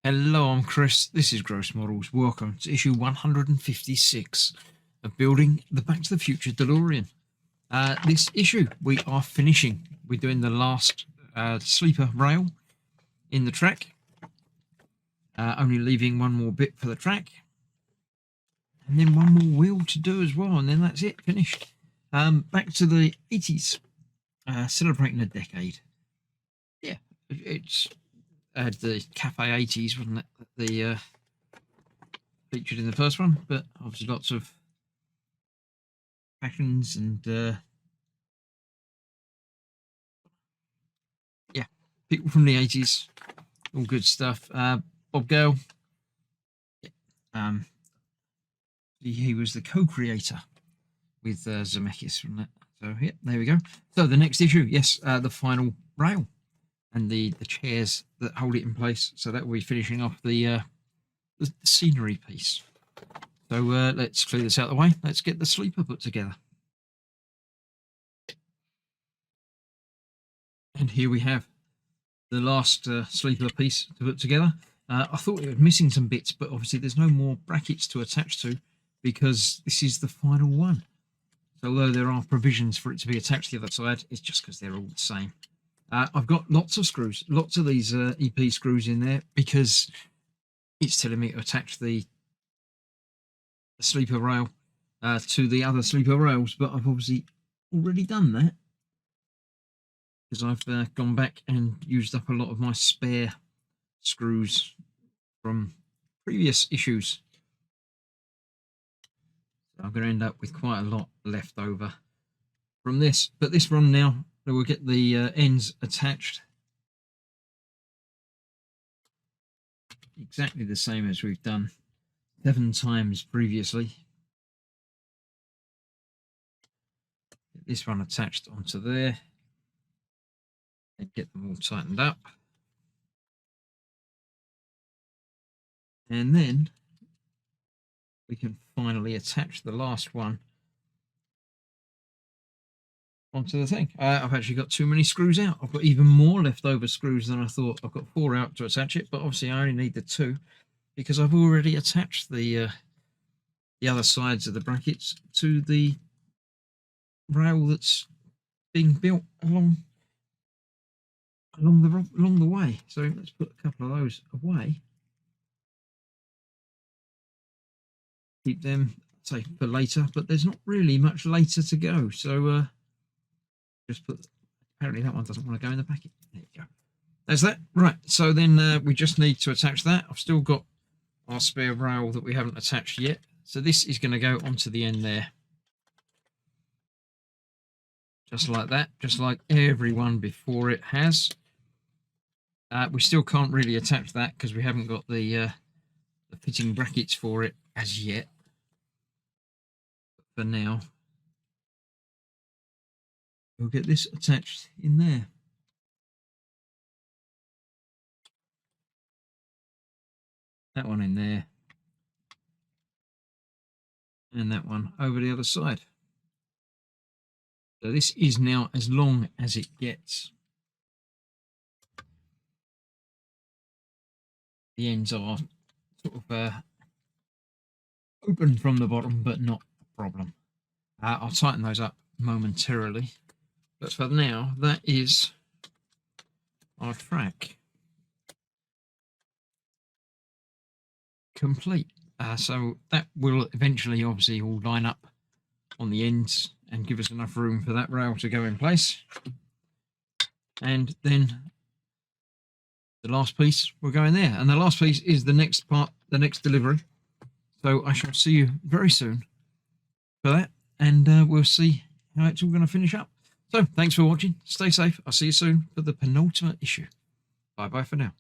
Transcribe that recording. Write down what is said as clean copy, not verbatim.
Hello, I'm Chris. This is Gross Models. Welcome to issue 156 of Building the Back to the Future Delorean. This issue we are finishing. We're doing the last sleeper rail in the track. Only leaving one more bit for the track. And then one more wheel to do as well. And then that's it, finished. Back to the 80s. Celebrating a decade. Yeah, it's... had the Cafe 80s, wasn't it? The featured in the first one, but obviously lots of fashions and yeah, people from the 80s, all good stuff. Bob Gale, he was the co-creator with Zemeckis from that. So yeah, there we go. So the next issue, yes, the final rail. And the chairs that hold it in place, so that will be finishing off the scenery piece. So let's clear this out of the way. Let's get the sleeper put together. And here we have the last sleeper piece to put together. I thought it was missing some bits, but obviously there's no more brackets to attach to because this is the final one. So although there are provisions for it to be attached to the other side, it's just because they're all the same. I've got lots of screws, lots of these EP screws in there because it's telling me to attach the sleeper rail to the other sleeper rails, but I've obviously already done that because I've gone back and used up a lot of my spare screws from previous issues. So I'm going to end up with quite a lot left over from this, but this run now, we'll get the ends attached exactly the same as we've done 7 times previously. Get this one attached onto there and get them all tightened up. And then we can finally attach the last one onto the thing. I've actually got too many screws out. I've got even more leftover screws than I thought. I've got 4 out to attach it, but obviously I only need the 2 because I've already attached the other sides of the brackets to the rail that's being built along the way. So let's put a couple of those away. Keep them, say, for later, but there's not really much later to go. So just put, apparently that one doesn't want to go in the packet. There you go. There's that. Right, so then we just need to attach that. I've still got our spare rail that we haven't attached yet. So this is going to go onto the end there. Just like that, just like everyone before it has. We still can't really attach that because we haven't got the fitting brackets for it as yet. But for now, we'll get this attached in there. That one in there. And that one over the other side. So this is now as long as it gets. The ends are sort of open from the bottom, but not a problem. I'll tighten those up momentarily. But for now, that is our track complete. So that will eventually obviously all line up on the ends and give us enough room for that rail to go in place. And then the last piece will go in there. And the last piece is the next part, the next delivery. So I shall see you very soon for that. And we'll see how it's all going to finish up. So thanks for watching. Stay safe. I'll see you soon for the penultimate issue. Bye-bye for now.